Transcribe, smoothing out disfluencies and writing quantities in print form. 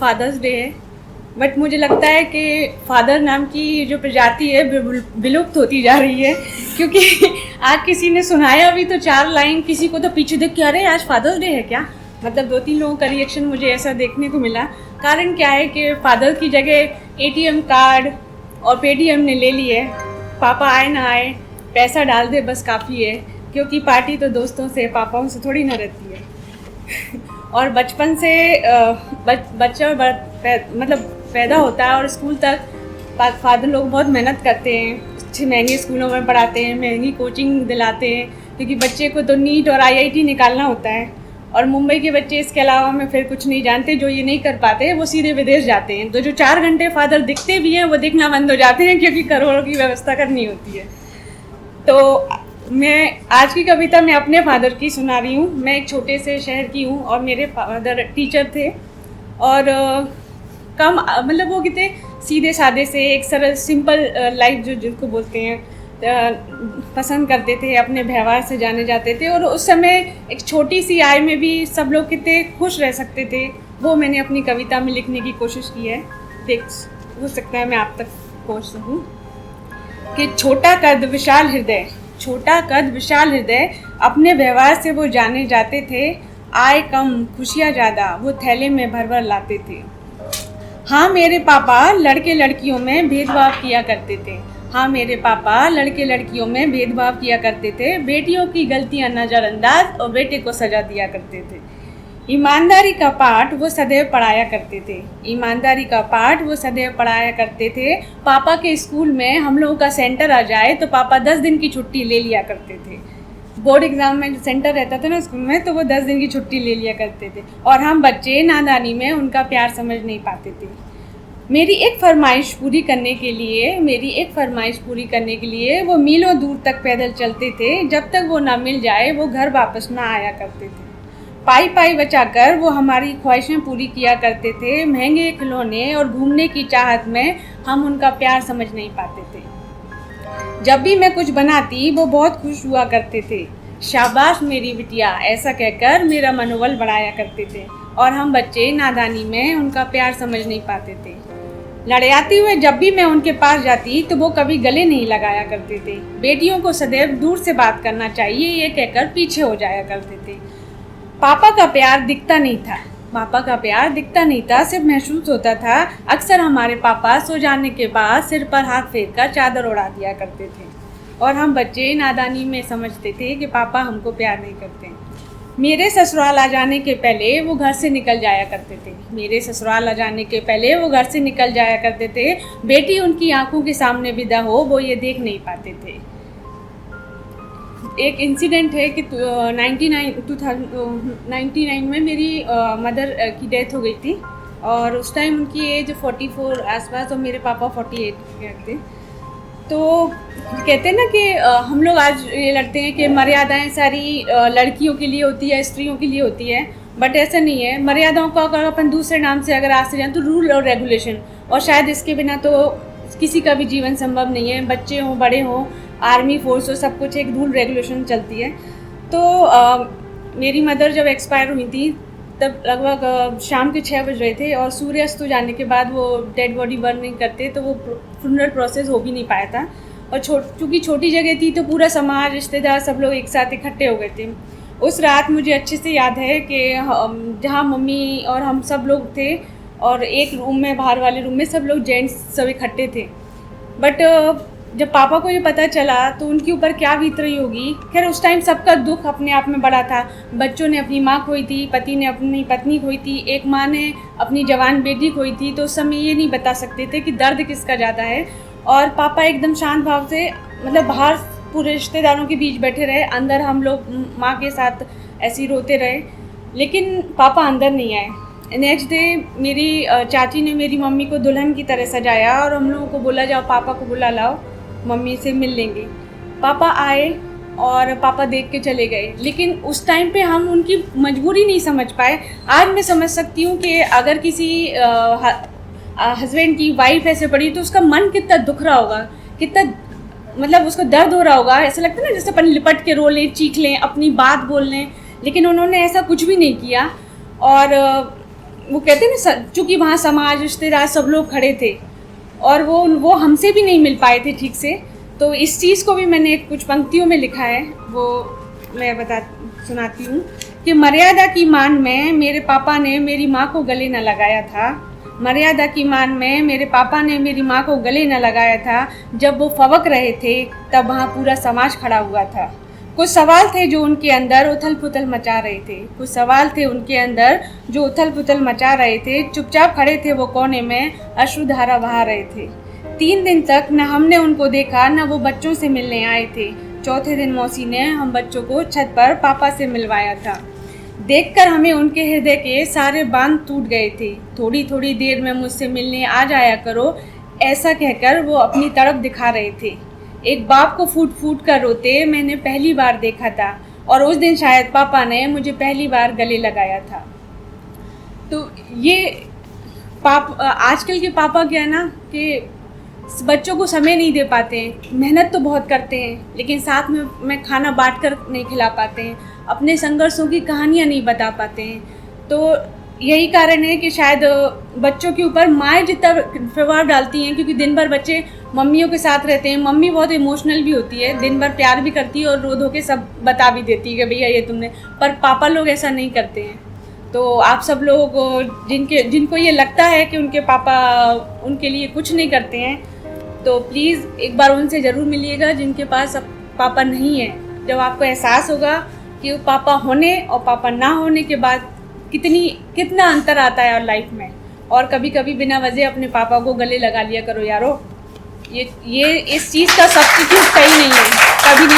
Fathers day है, but मुझे लगता है कि फादर नाम की जो प्रजाति है विलुप्त होती जा रही है, क्योंकि आज किसी ने सुनाया भी तो 4 लाइन, किसी को तो पीछे देख के अरे आज फादर्स डे है क्या, मतलब 2-3 लोगों का रिएक्शन मुझे ऐसा देखने को मिला। कारण क्या है कि फादर की जगह एटीएम कार्ड और पेटीएम ने ले ली है। पापा आए ना आए, पैसा डाल दे बस काफ़ी है, क्योंकि पार्टी तो दोस्तों से पापाओं से थोड़ी ना रहती है। और बचपन से बच्चा मतलब पैदा होता है और स्कूल तक फादर लोग बहुत मेहनत करते हैं, अच्छे महंगे स्कूलों में पढ़ाते हैं, महंगी कोचिंग दिलाते हैं, क्योंकि बच्चे को तो नीट और आईआईटी निकालना होता है। और मुंबई के बच्चे इसके अलावा में फिर कुछ नहीं जानते, जो ये नहीं कर पाते वो सीधे विदेश जाते हैं। तो जो 4 घंटे फादर दिखते भी हैं वो दिखना बंद हो जाते हैं, क्योंकि करोड़ों की व्यवस्था करनी होती है। तो मैं आज की कविता मैं अपने फादर की सुना रही हूँ। मैं एक छोटे से शहर की हूँ और मेरे फादर टीचर थे, और कम मतलब वो कितने सीधे सादे से एक सरल सिंपल लाइफ जो जिसको बोलते हैं पसंद करते थे, अपने व्यवहार से जाने जाते थे। और उस समय एक छोटी सी आय में भी सब लोग कितने खुश रह सकते थे, वो मैंने अपनी कविता में लिखने की कोशिश की है। देख हो सकता है मैं आप तक पहुँच सकूँ। कि छोटा कद विशाल हृदय, छोटा कद विशाल हृदय, अपने व्यवहार से वो जाने जाते थे। आय कम खुशियाँ ज़्यादा, वो थैले में भर भर लाते थे। हाँ मेरे पापा लड़के लड़कियों में भेदभाव किया करते थे। हाँ मेरे पापा लड़के लड़कियों में भेदभाव किया करते थे। बेटियों की गलतियां नज़रअंदाज और बेटे को सजा दिया करते थे। ईमानदारी का पाठ वो सदैव पढ़ाया करते थे। ईमानदारी का पाठ वो सदैव पढ़ाया करते थे। पापा के स्कूल में हम लोगों का सेंटर आ जाए तो पापा 10 दिन की छुट्टी ले लिया करते थे। बोर्ड एग्ज़ाम में जो सेंटर रहता था ना स्कूल में, तो वो 10 दिन की छुट्टी ले लिया करते थे। और हम बच्चे नादानी में उनका प्यार समझ नहीं पाते थे। मेरी एक फरमाइश पूरी करने के लिए वो मीलों दूर तक पैदल चलते थे। जब तक वो ना मिल जाए वो घर वापस ना आया करते थे। पाई पाई बचाकर वो हमारी ख्वाहिशें पूरी किया करते थे। महंगे खिलौने और घूमने की चाहत में हम उनका प्यार समझ नहीं पाते थे। जब भी मैं कुछ बनाती वो बहुत खुश हुआ करते थे। शाबाश मेरी बिटिया, ऐसा कहकर मेरा मनोबल बढ़ाया करते थे। और हम बच्चे नादानी में उनका प्यार समझ नहीं पाते थे। लड़ाते हुए जब भी मैं उनके पास जाती तो वो कभी गले नहीं लगाया करते थे। बेटियों को सदैव दूर से बात करना चाहिए ये कहकर पीछे हो जाया करते थे। पापा का प्यार दिखता नहीं था, सिर्फ महसूस होता था। अक्सर हमारे पापा सो जाने के बाद सिर पर हाथ फेर कर चादर उड़ा दिया करते थे। और हम बच्चे नादानी में समझते थे कि पापा हमको प्यार नहीं करते। मेरे ससुराल आ जाने के पहले वो घर से निकल जाया करते थे। बेटी उनकी आंखों के सामने विदा हो वो ये देख नहीं पाते थे। एक इंसिडेंट है कि 1999 में मेरी मदर की डेथ हो गई थी, और उस टाइम उनकी एज 44 आसपास और मेरे पापा 48 थे। तो कहते हैं ना कि हम लोग आज ये लड़ते हैं कि मर्यादाएं सारी लड़कियों के लिए होती है, स्त्रियों के लिए होती है, बट ऐसा नहीं है। मर्यादाओं का अगर अपन दूसरे नाम से अगर आज से जाएं तो रूल और रेगुलेशन, और शायद इसके बिना तो किसी का भी जीवन संभव नहीं है। बच्चे हों, बड़े हों, आर्मी फोर्स हो, सब कुछ एक रूल रेगुलेशन चलती है। तो मेरी मदर जब एक्सपायर हुई थी तब लगभग शाम के 6 बज रहे थे, और सूर्यास्त हो जाने के बाद वो डेड बॉडी बर्न नहीं करते, तो वो फ्यूनरल प्रोसेस हो भी नहीं पाया था। और चूँकि छोटी जगह थी तो पूरा समाज, रिश्तेदार, सब लोग एक साथ इकट्ठे हो गए थे। उस रात मुझे अच्छे से याद है कि जहाँ मम्मी और हम सब लोग थे, और एक रूम में, बाहर वाले रूम में सब लोग जेंट्स सब इकट्ठे थे। बट जब पापा को ये पता चला तो उनके ऊपर क्या बीत रही होगी। खैर उस टाइम सबका दुख अपने आप में बड़ा था। बच्चों ने अपनी माँ खोई थी, पति ने अपनी पत्नी खोई थी, एक माँ ने अपनी जवान बेटी खोई थी। तो उस समय ये नहीं बता सकते थे कि दर्द किसका ज़्यादा है। और पापा एकदम शांत भाव से, मतलब बाहर पूरे रिश्तेदारों के बीच बैठे रहे, अंदर हम लोग माँ के साथ ऐसे ही रोते रहे, लेकिन पापा अंदर नहीं आए। नेक्स्ट डे मेरी चाची ने मेरी मम्मी को दुल्हन की तरह सजाया, और हम लोगों को बोला जाओ पापा को बुला लाओ, मम्मी से मिल लेंगे। पापा आए और पापा देख के चले गए, लेकिन उस टाइम पे हम उनकी मजबूरी नहीं समझ पाए। आज मैं समझ सकती हूँ कि अगर किसी हस्बैंड की वाइफ ऐसे पड़ी तो उसका मन कितना दुख रहा होगा, कितना मतलब उसको दर्द हो रहा होगा। ऐसा लगता है ना जैसे अपन लिपट के रो लें, चीख लें, अपनी बात बोल लें, लेकिन उन्होंने ऐसा कुछ भी नहीं किया। और वो कहते हैं ना, चूँकि वहाँ समाज, रिश्तेदार सब लोग खड़े थे और वो हमसे भी नहीं मिल पाए थे ठीक से, तो इस चीज़ को भी मैंने कुछ पंक्तियों में लिखा है, वो मैं सुनाती हूँ कि मर्यादा की मान में मेरे पापा ने मेरी माँ को गले न लगाया था। मर्यादा की मान में मेरे पापा ने मेरी माँ को गले न लगाया था। जब वो फवक रहे थे तब वहाँ पूरा समाज खड़ा हुआ था। कुछ सवाल थे जो उनके अंदर उथल पुथल मचा रहे थे। कुछ सवाल थे उनके अंदर जो उथल पुथल मचा रहे थे। चुपचाप खड़े थे वो कोने में, अश्रुधारा बहा रहे थे। 3 दिन तक न हमने उनको देखा, न वो बच्चों से मिलने आए थे। चौथे दिन मौसी ने हम बच्चों को छत पर पापा से मिलवाया था। देखकर हमें उनके हृदय के सारे बांध टूट गए थे। थोड़ी थोड़ी देर में मुझसे मिलने आ जाया करो, ऐसा कहकर वो अपनी तड़प दिखा रहे थे। एक बाप को फूट फूट कर रोते मैंने पहली बार देखा था, और उस दिन शायद पापा ने मुझे पहली बार गले लगाया था। तो ये आजकल के पापा क्या है ना कि बच्चों को समय नहीं दे पाते हैं, मेहनत तो बहुत करते हैं लेकिन साथ में खाना बांट कर नहीं खिला पाते हैं, अपने संघर्षों की कहानियाँ नहीं बता पाते हैं। तो यही कारण है कि शायद बच्चों के ऊपर माएँ जितना प्रभाव डालती हैं, क्योंकि दिन भर बच्चे मम्मियों के साथ रहते हैं। मम्मी बहुत इमोशनल भी होती है, दिन भर प्यार भी करती है और रो धो के सब बता भी देती है कि भैया ये तुमने, पर पापा लोग ऐसा नहीं करते हैं। तो आप सब लोग जिनको ये लगता है कि उनके पापा उनके लिए कुछ नहीं करते हैं, तो प्लीज़ एक बार उनसे ज़रूर मिलिएगा जिनके पास अब पापा नहीं है। जब आपको एहसास होगा कि पापा होने और पापा ना होने के बाद कितना अंतर आता है लाइफ में। और कभी कभी बिना वजह अपने पापा को गले लगा लिया करो यारो, ये इस चीज़ का सब्स्टिट्यूट सही नहीं है, कभी नहीं।